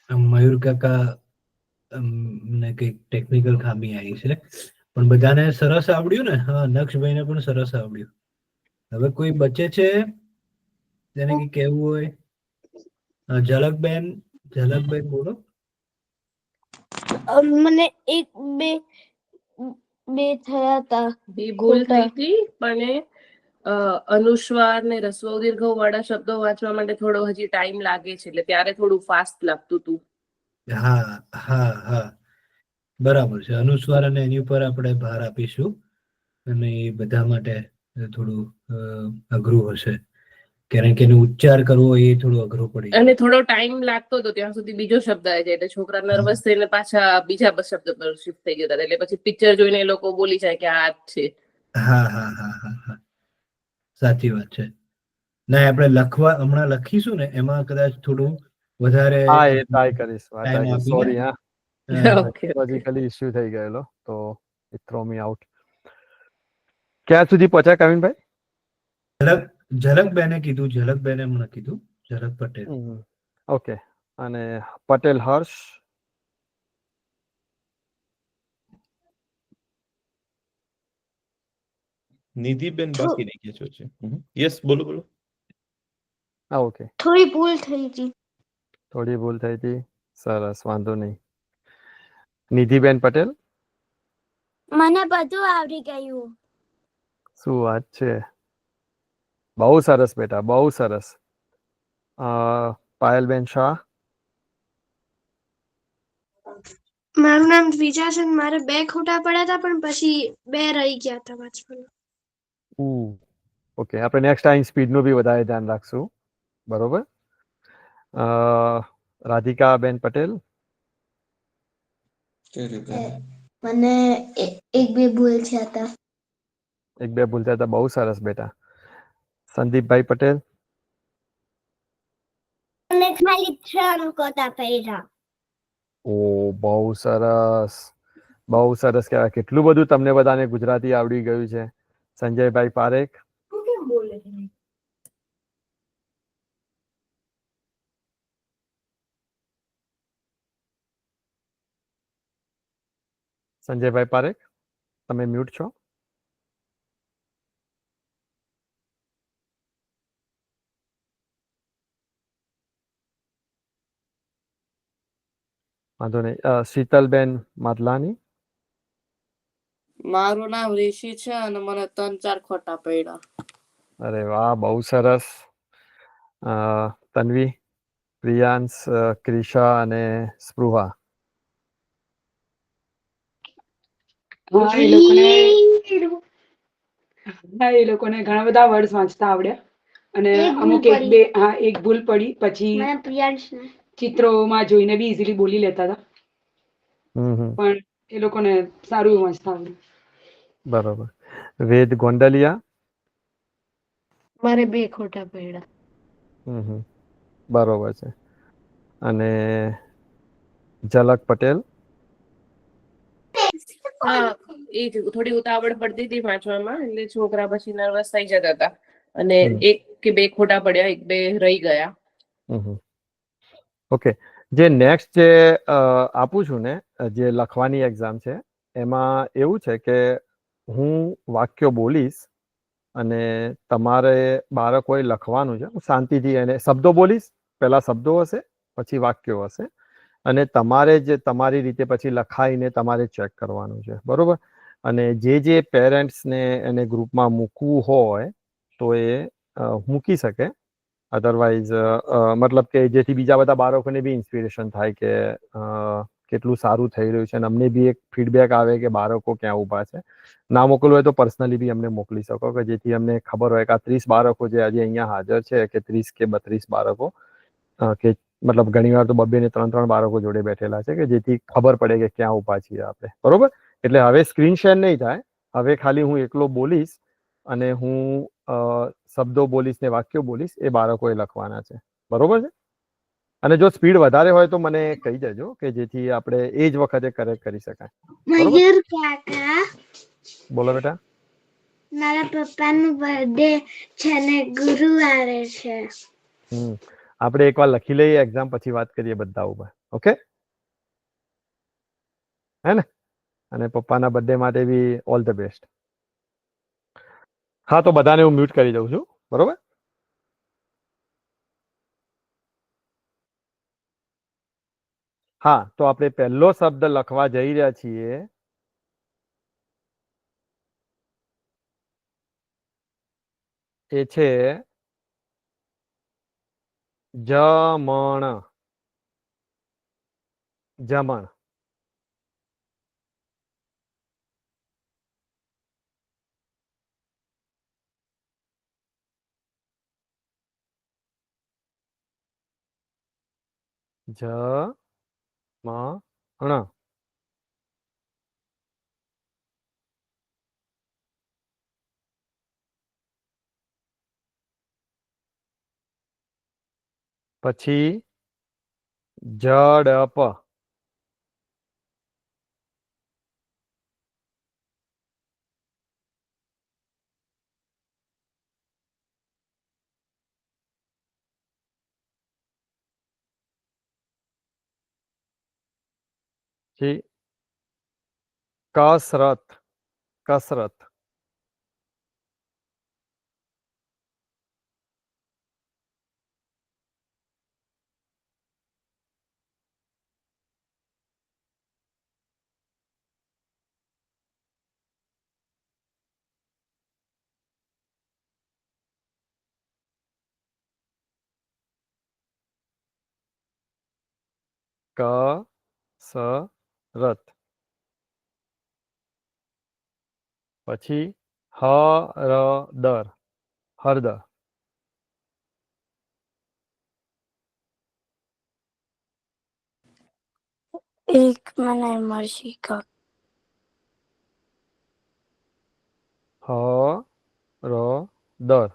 મયુર કાકા ને કઈક ટેકનિકલ ખામી આવી છે, પણ બધાને સરસ આવડ્યું ને. હા, નક્ષભાઈને પણ સરસ આવડ્યું. હવે કોઈ બચે છે તેને કઈ કહેવું હોય? ઝલકબેન, ઝલકબેન બોલો. મને એક બે થયા હતા. બે ભૂલ થઈ હતી, પણ અનુસ્વાર ને રસ્વ દીર્ઘ વાળા શબ્દો વાંચવા માટે થોડો હજી ટાઈમ લાગે છે, એટલે ત્યારે થોડું ફાસ્ટ લાગતું હતું. હા હા હા, બરાબર છે. અનુસ્વાર અને એની ઉપર આપણે ભાર આપીશું, અને એ બધા માટે થોડું અઘરું હશે, કારણ કે એનો ઉચ્ચાર કરવો એ થોડું અઘરું પડી અને જાય. થોડો ટાઈમ લાગતો હતો ત્યાં સુધી બીજો શબ્દ આવી જાય, એટલે છોકરા નર્વસ થઈને પાછા બીજા શબ્દ પર શિફ્ટ થઈ જતા, એટલે પછી પિક્ચર જોઈને એ લોકો બોલી જાય કે આ જ છે. હા હા હા હા હા, સાચી વાત છે. ના, આપણે હમણાં લખીશું ને, એમાં કદાચ થોડું વધારે હા, એ ટ્રાય કરીશ. ટાઈમ આપીને. સોરી, હા, ઓકે. ટેકનોલોજીકલી ઇશ્યુ થઈ ગયેલો, તો ઇટ થ્રો મી આઉટ. ક્યાં સુધી પહોંચ્યા કવિનભાઈ? ઝલકબેને કીધું, ઝલકબેને મને કીધું, ઝલક પટેલ. ઓકે. અને પટેલ હર્ષ. નિધિબેન બાકી રહી ગયા છે. યસ, બોલો બોલો. હા, ઓકે. થોડી ભૂલ થઈ હતી. થોડી ભૂલ થઈ હતી. સરસ, વાંધો નહીં. નિધિબેન પટેલ. મને બધું આવડી ગયું. શું વાત છે! બહુ સરસ બેટા, બહુ સરસ. પાયલબેન શાહ. મારું નામ દ્વિજા છે. મારે 2 ખોટા પડ્યા હતા, પણ પછી 2 રહી ગયા હતા વાંચવાના. ઓકે, આપણે નેક્સ્ટ ટાઈમ સ્પીડનું બી વધારે ધ્યાન રાખશું. બરોબર. રાધિકાબેન પટેલ. મને એક બે ભૂલ થયા હતા. એક બે ભૂલ થયા હતા. બહુ સરસ બેટા. સંદીપભાઈ પટેલ. મને ખાલી 3 ખોટા પડ્યા. ઓ, બહુ સરસ, બહુ સરસ કહેવાય. કેટલું બધું તમને બધાને ગુજરાતી આવડી ગયું છે. સંજયભાઈ પારેખ. તું કેમ બોલે છે? સંજયભાઈ પારેખ, તમે મ્યુટ છો. વાંધો નહીં. શીતલબેન માદલાની. મારું નામ ઋષિ છે અને મને 3-4 ખોટા પડ્યા. અરે વાહ, બહુ સરસ. તન્વી, પ્રિયાંશ, ક્રિશા અને સ્પૃહા. એ લોકોને ઘણા બધા વર્ડ વાંચતા આવડ્યા, અને અમુક એક ભૂલ પડી. પછી ચિત્રોમાં જોઈને બી ઇઝીલી બોલી લેતા હતા, પણ એ લોકોને સારું વાંચતા આવડ્યું. બરોબર. વેદ ગોંડલિયા. મારે 2 ખોટા પડ્યા. બરોબર છે. અને ઝલક પટેલ. હા, એ થોડી ઉતાવળ પડતી હતી વાંચવામાં, એટલે છોકરા પછી નર્વસ થઈ જતા હતા, અને 1 કે 2 ખોટા પડ્યા, 1-2 રહી ગયા. ઓકે. જે નેક્સ્ટ જે આપું છું ને, જે લખવાની એક્ઝામ છે, એમાં એવું છે કે હું વાક્યો બોલીશ અને તમારે બાળકોએ લખવાનું છે. હું શાંતિથી એને શબ્દો બોલીશ, પહેલા શબ્દો હશે, પછી વાક્યો હશે, અને તમારે જ તમારી રીતે પછી લખાઈને તમારે ચેક કરવાનું છે, બરોબર? અને જે પેરેન્ટ્સને એને ગ્રુપમાં મૂકવું હોય તો એ મૂકી શકે. અધરવાઇઝ મતલબ કે જેથી બીજા બધા બાળકોને બી ઇન્સ્પિરેશન થાય કે કેટલું સારું થઈ રહ્યું છે, અને અમને બી એક ફીડબેક આવે કે બાળકો ક્યાં ઊભા છે. ના મોકલવું હોય તો પર્સનલી બી અમને મોકલી શકો, કે જેથી અમને ખબર હોય કે આ 30 બાળકો જે આજે અહીંયા હાજર છે, કે 30 કે 32 બાળકો, કે મતલબ ઘણી વાર તો 2 ને 3 બાળકો જોડે બેઠેલા છે, કે જેથી ખબર પડે કે ક્યાં ઊભા છીએ આપણે, બરોબર? એટલે હવે સ્ક્રીન શેર નહીં થાય. હવે ખાલી હું એકલો બોલીશ અને હું શબ્દો બોલીશ ને વાક્યો બોલીશ, એ બાળકોએ લખવાના છે, બરોબર છે? અને જો સ્પીડ વધારે હોય તો મને કહી દેજો, કે જેથી આપણે એ જ વખતે કરેક્ટ કરી શકાય. મયુર કાકા, બોલો બેટા. મારા પપ્પાનું બર્થડે છે ને ગુરુવારે છે. આપણે એકવાર લખી લઈએ એક્ઝામ, પછી વાત કરીએ બધા ઉપર, ઓકે? હે ને? અને પપ્પાના બર્થડે માટે બી ઓલ ધ બેસ્ટ. હા, તો બધાને હું મ્યુટ કરી દઉં છું, બરોબર? હા, તો આપણે પહેલો શબ્દ લખવા જઈ રહ્યા છીએ. એ છે જમણ. જમણ. જમણ. પછી ઝડપ. પછી કસરત. કસરત. કસરત. પછી હળદર. હળદર. એક મને મરસી કા હળદર.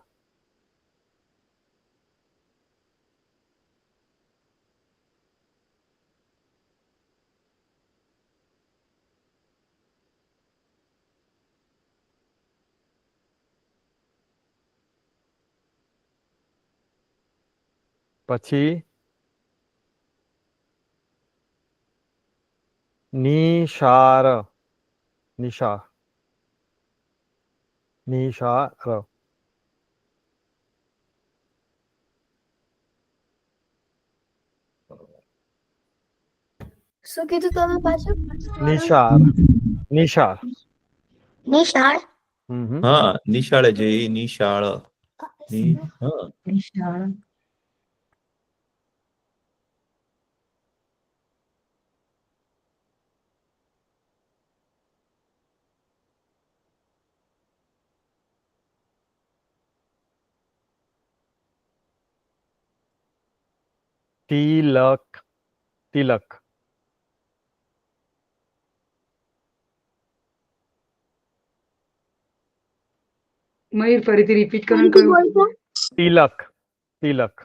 પછી નિશાર. નિશાર. નિશાર. શું કીધું તમે પાછું? નિશાર. નિશાર. નિશાળ. હા, નિશાળે જઈ. નિશાળ. હા. તિલક. તિલક. મયુર ફરીથી રિપીટ કરો ને ફરીથી કયું? બોલજો. તિલક. તિલક.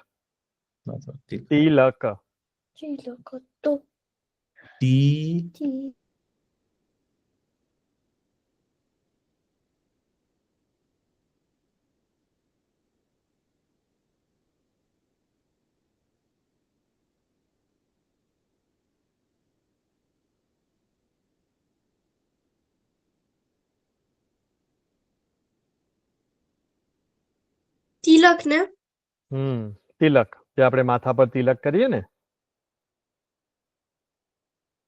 તિલક. ચિલકો તો ટી. તિલક ને તિલક, જે આપણે માથા પર તિલક કરીએ ને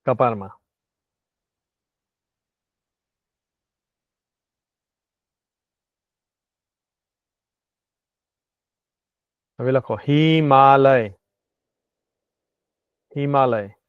કપાળમાં. હવે લખો હિમાલય. હિમાલય.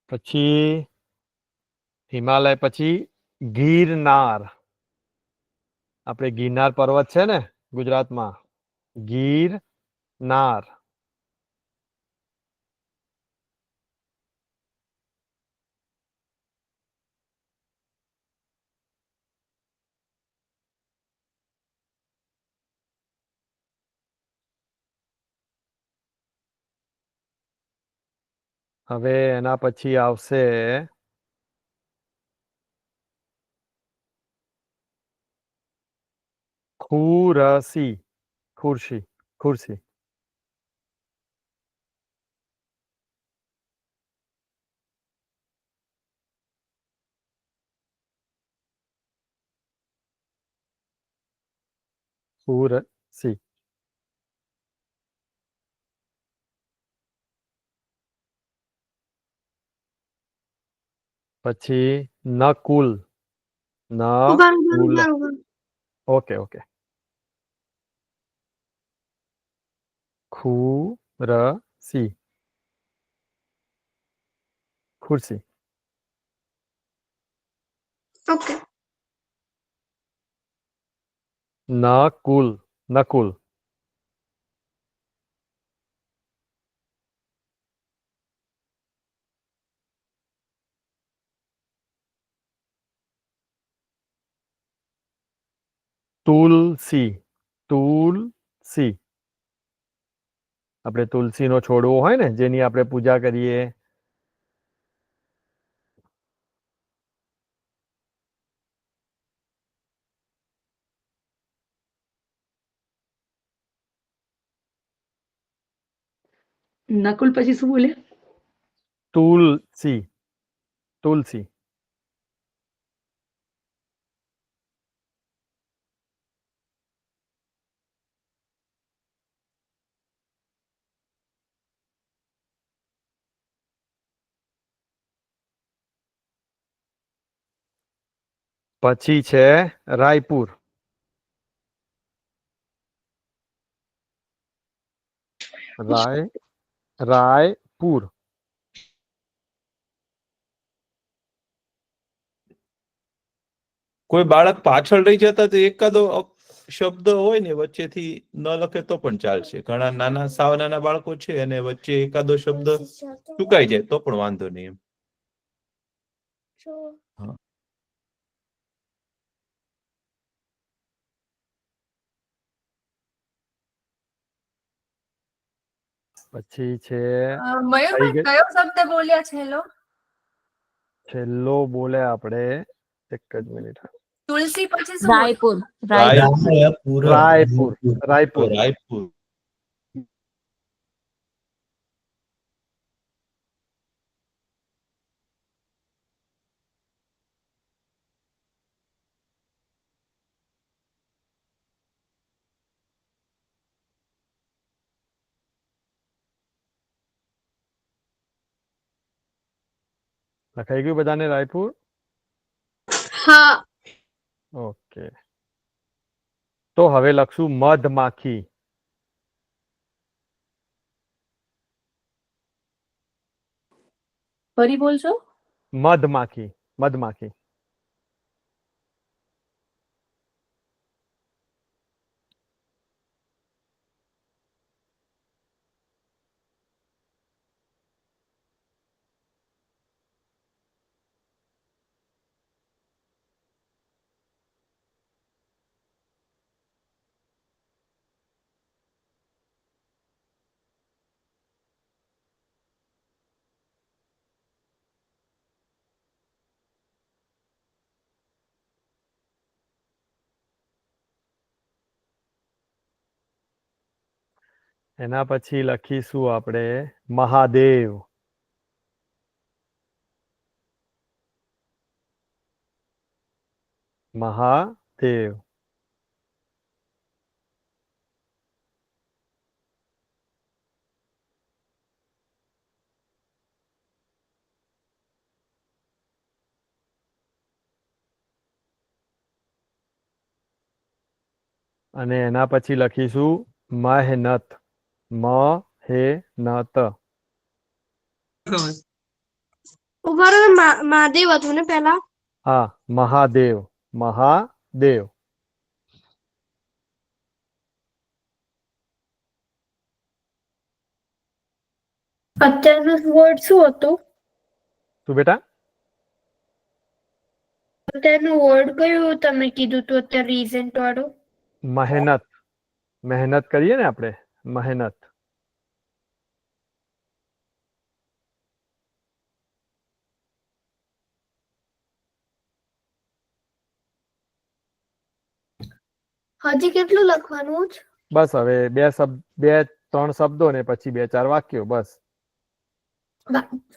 પછી હિમાલય પછી ગિરનાર. આપણે ગિરનાર પર્વત છે ને ગુજરાતમાં, ગિરનાર. હવે એના પછી આવશે ખુરશી. ખુરશી. ખુરશી. ખુરશી. પછી નકુલ. નકુલ. Okay okay. ખુરશી. ખુરશી. ઓકે. નકુલ. નકુલ. તુલસી. તુલસી. આપણે તુલસીનો છોડવો હોય ને જેની આપણે પૂજા કરીએ. નકુલ પછી શું બોલે? તુલસી. તુલસી. પછી છે રાયપુર. રાયપુર. કોઈ બાળક પાછળ રહી જતા તો એકાદો શબ્દ હોય ને વચ્ચેથી ન લખે તો પણ ચાલશે. ઘણા નાના સાવ નાના બાળકો છે અને વચ્ચે એકાદો શબ્દ ચૂકાઈ જાય તો પણ વાંધો નહીં એમ. હા. પછી છે મયુરભાઈ કયો શબ્દ બોલ્યા છેલ્લો? છેલ્લો બોલે આપણે એક જ મિનિટ. તુલસી પછી શું બોલ્યા? રાયપુર. રાયપુર. રાયપુર. રાયપુર. લખાઈ ગયું બધાને રાયપુર? હા. ઓકે. તો હવે લખશું મધમાખી. ફરી બોલશો? મધમાખી. મધમાખી. એના પછી લખીશું આપણે મહાદેવ. મહાદેવ. અને એના પછી લખીશું મહેનત. મહેનત. ઉભા રહો, મહાદેવ હતું ને પેલા? હા, મહાદેવ. મહાદેવ. અત્યારનું વર્ડ શું હતું? શું બેટા? અત્યારનું વર્ડ કયું તમે કીધું તું અત્યારે રીઝન્ટ વાળું? મહેનત. મહેનત કરીએ ને આપણે, મહેનત. હજી કેટલું લખવાનું છે? બસ હવે બે ત્રણ શબ્દો ને પછી 2-4 વાક્યો બસ.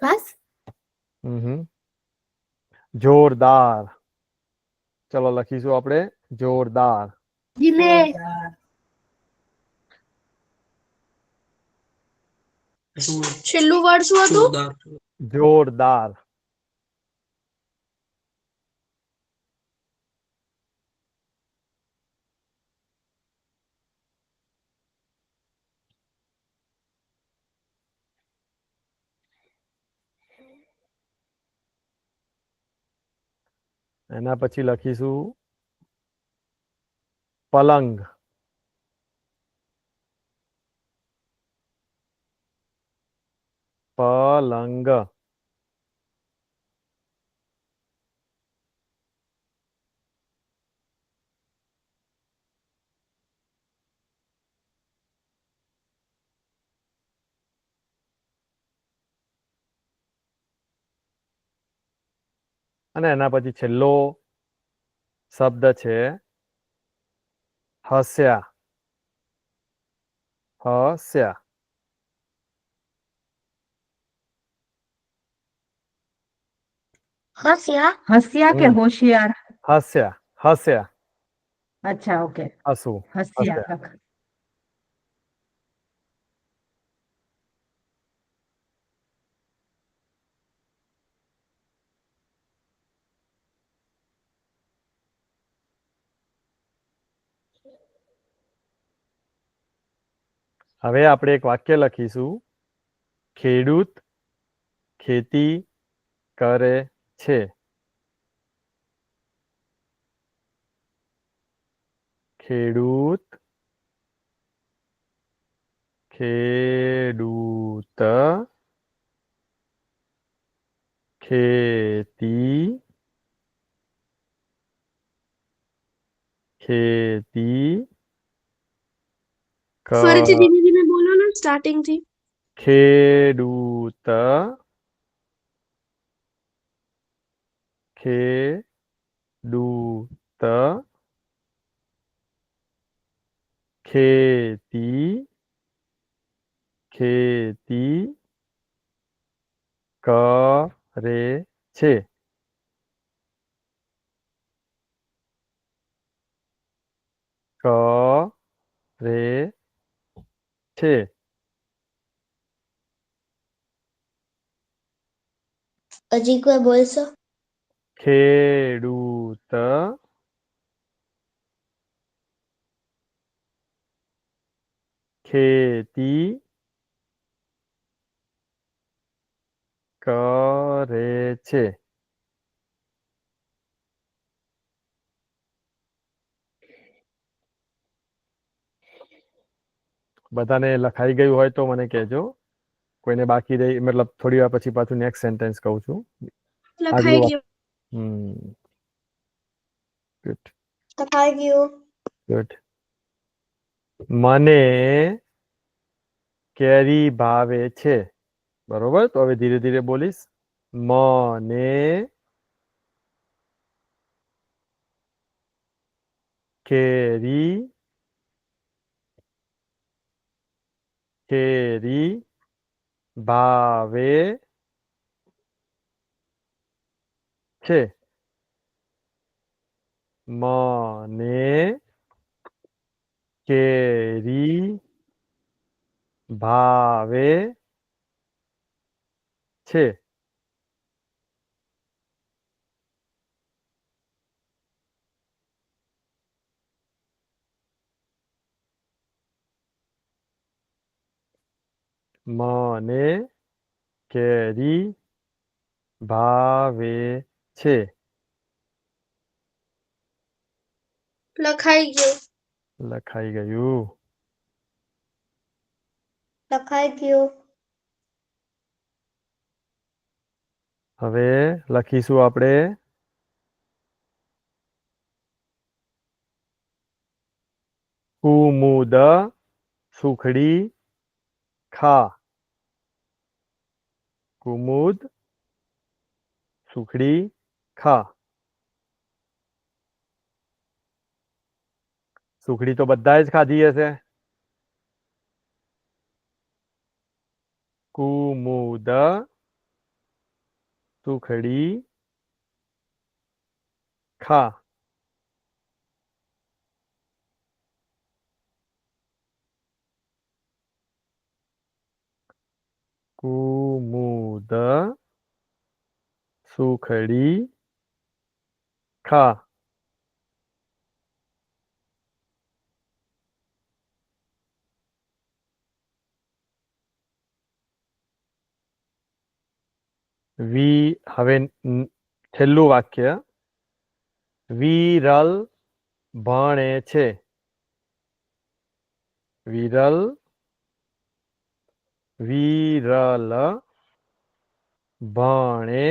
બસ. જોરદાર. ચલો લખીશું આપણે જોરદાર. છેલ્લું વર્ડ શું હતું? જોરદાર. એના પછી લખીશું પલંગ. પલંગ. અને એના પછી છેલ્લો શબ્દ છે હસ્યા. હસ્યા. हंसिया के होशियार? હસ્યા. હસ્યા. अच्छा, ओके, હસવું. हंसिया. હવે આપણે એક વાક્ય લખીશું. ખેડૂત ખેતી કરે છે. ખેડૂત ખેતી ફરીથી ધીમે ધીમે બોલો ને, સ્ટાર્ટિંગ થી. ખેડૂત ખેતી કરે છે. કરે છે. હજી કોઈ બોલશો? ખેડૂત ખેતી કરે છે. બધાને લખાઈ ગયું હોય તો મને કહેજો. કોઈને બાકી રહી, મતલબ થોડી વાર પછી પાછું નેક્સ્ટ સેન્ટેન્સ કહું છું. લખાઈ ગયું. ગુડ. લખાઈ ગયું. ગુડ. મને કેરી ભાવે છે. બરોબર, તો હવે ધીરે ધીરે બોલીશ. મને કેરી કેરી ભાવે છે. મને કેરી ભાવે છે. મને કેરી ભાવે છે. લખાઈ ગયું. લખાઈ ગયું. લખાઈ ગયું. હવે લખીશું આપણે કુમુદ સુખડી ખા. કુમુદ સુખડી ખા. સુખડી તો બધાએ જ ખાધી હશે. કુમુદ સુખડી ખા. કુમુદ સુખડી ખા. હવે છેલ્લું વાક્ય વિરલ ભણે છે. વિરલ ભણે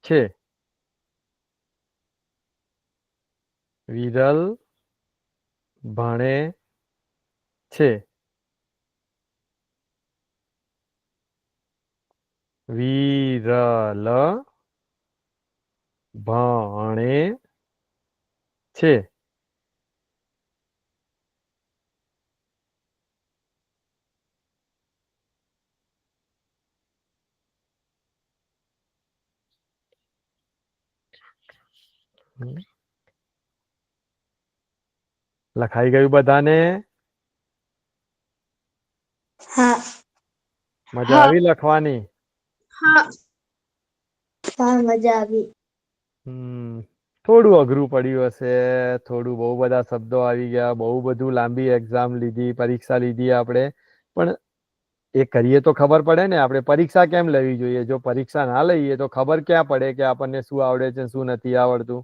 છે. વિરલ ભણે છે. વિરલ ભણે છે. લખાઈ ગયું બધાને? હા. મજા આવી લખવાની? હા. હા, મજા આવી. થોડું અઘરું પડ્યું હશે, થોડું બહુ બધા શબ્દો આવી ગયા, બહુ બધું લાંબી એક્ઝામ લીધી, પરીક્ષા લીધી આપણે, પણ એ કરીએ તો ખબર પડે ને. આપણે પરીક્ષા કેમ લેવી જોઈએ? જો પરીક્ષા ના લઈએ તો ખબર ક્યાં પડે કે આપણને શું આવડે છે શું નથી આવડતું?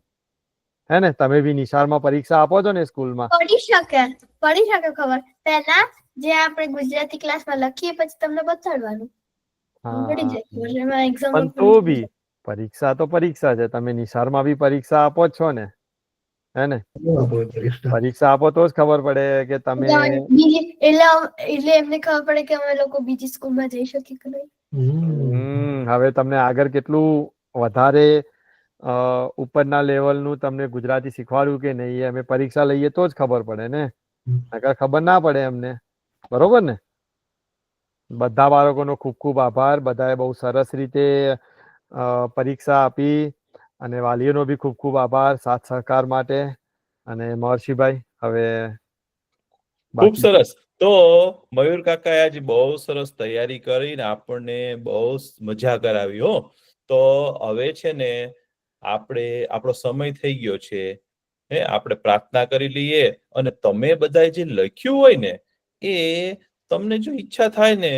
હે ને? તમે બી નિશાળમાં પરીક્ષા આપો છો ને સ્કૂલમાં? પડી શકે ખબર. પહેલા જે આપણે ગુજરાતી ક્લાસમાં લખીએ પછી તમને બતાડવાનું. પડી જાય ખબર. એમાં એક્ઝામ પણ તો બી પરીક્ષા તો પરીક્ષા છે. તમે નિશાળમાં બી પરીક્ષા આપો જ છો ને? હે ને? પરીક્ષા આપો તો જ ખબર પડે કે તમે એટલે એમને ખબર પડે કે અમે લોકો બીજી સ્કૂલમાં જઈ શકીએ કે નહીં. હવે તમને આગળ કેટલું વધારે ઉપરના લેવલનું તમને ગુજરાતી શીખવાડ્યું કે નહીં, અમે પરીક્ષા લઈએ તો જ ખબર પડે ને. નકર ખબર ના પડે એમને. બરોબર ને? બધા બાળકોનો ખૂબ ખૂબ આભાર. બધાએ બહુ સરસ રીતે પરીક્ષા આપી અને વાલીઓનો બી ખૂબ ખૂબ આભાર સાથ સહકાર માટે. અને મહર્ષિભાઈ હવે ખૂબ સરસ. તો મયુર કાકાએ આજે બહુ સરસ તૈયારી કરીને આપણને બહુ મજા કરાવી હો. તો હવે છે ને આપણો સમય થઈ ગયો છે. આપણે પ્રાર્થના કરી લઈએ અને તમે બધાએ જે લખ્યું હોય ને એ તમને જો ઈચ્છા થાય ને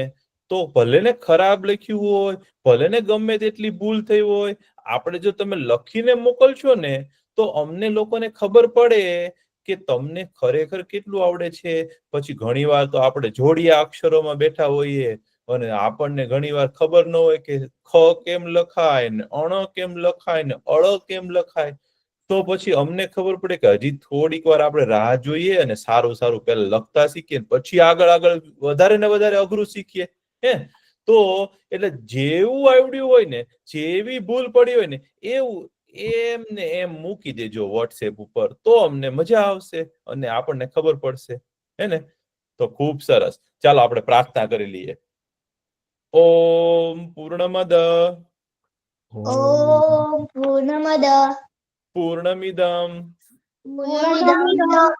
તો ભલે ને ખરાબ લખ્યું હોય, ભલે ને ગમે તેટલી ભૂલ થઈ હોય, આપણે જો તમે લખીને મોકલશો ને તો અમને લોકોને ખબર પડે કે તમને ખરેખર કેટલું આવડે છે. પછી ઘણી વાર તો આપણે જોડિયા અક્ષરોમાં બેઠા હોઈએ અને આપણને ઘણી વાર ખબર ન હોય કે ખ કેમ લખાય ને અણ કેમ લખાય ને અળ કેમ લખાય. તો પછી અમને ખબર પડે કે હજી થોડીક વાર આપણે રાહ જોઈએ અને સારું પહેલા લખતા શીખીએ, પછી આગળ વધારે ને વધારે અઘરું શીખીએ. તો એટલે જેવું આવડ્યું હોય ને, જેવી ભૂલ પડી હોય ને એવું એમને એમ મૂકી દેજો વોટ્સએપ ઉપર, તો અમને મજા આવશે અને આપણને ખબર પડશે. હે ને? તો ખૂબ સરસ. ચાલો આપણે પ્રાર્થના કરી લઈએ. ઓમ પૂર્ણમદ ઓમ પૂર્ણમદ પૂર્ણમિદમ પૂર્ણમિદં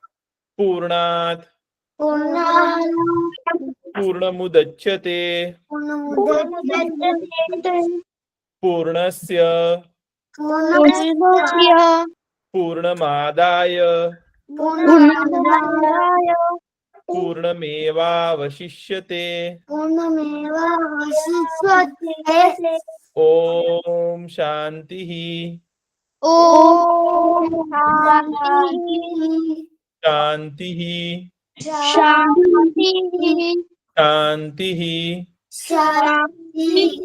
પૂર્ણાત પૂર્ણાત પૂર્ણમુદચ્યતે પૂર્ણમુદચ્યતે પૂર્ણસ્ય પૂર્ણસ્ય પૂર્ણમાદાય પૂર્ણમાદાય પૂર્ણમેવાવશિષ્યતે. પૂર્ણમેવાવશિષ્યતે. ઓમ શાંતિ ઓમ શાંતિ શાંતિ શાંતિ શાંતિ. શાંતિ.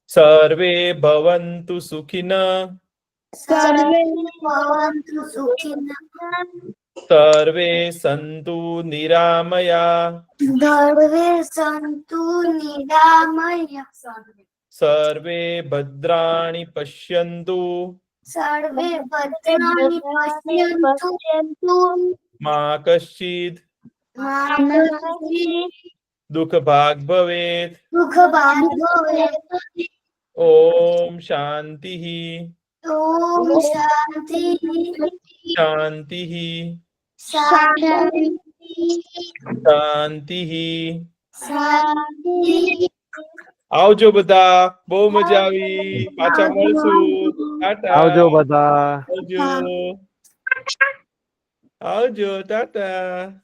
સર્વે ભવન્તુ સુખિનઃ સર્વે ભવન્તુ સુખિનઃ સર્વે સંતુ નિરામયા સર્વે સંતુ નિરામયા સર્વે ભદ્રાણિ પશ્યન્તુ સર્વે ભદ્રાણિ પશ્યન્તુ મા કશ્ચિદ મા કશ્ચિદ દુઃખ ભાગ ભવેત. દુઃખ ભાગ ભવેત. ઓમ શાંતિ ઓમ શાંતિ શાંતિ શાંતિ શાંતિ. શાંતિ. આવજો બધા, બહુ મજા આવી. પાછા મળશું. ટાટા. આવજો બધા. આવજો. આવજો. ટાટા.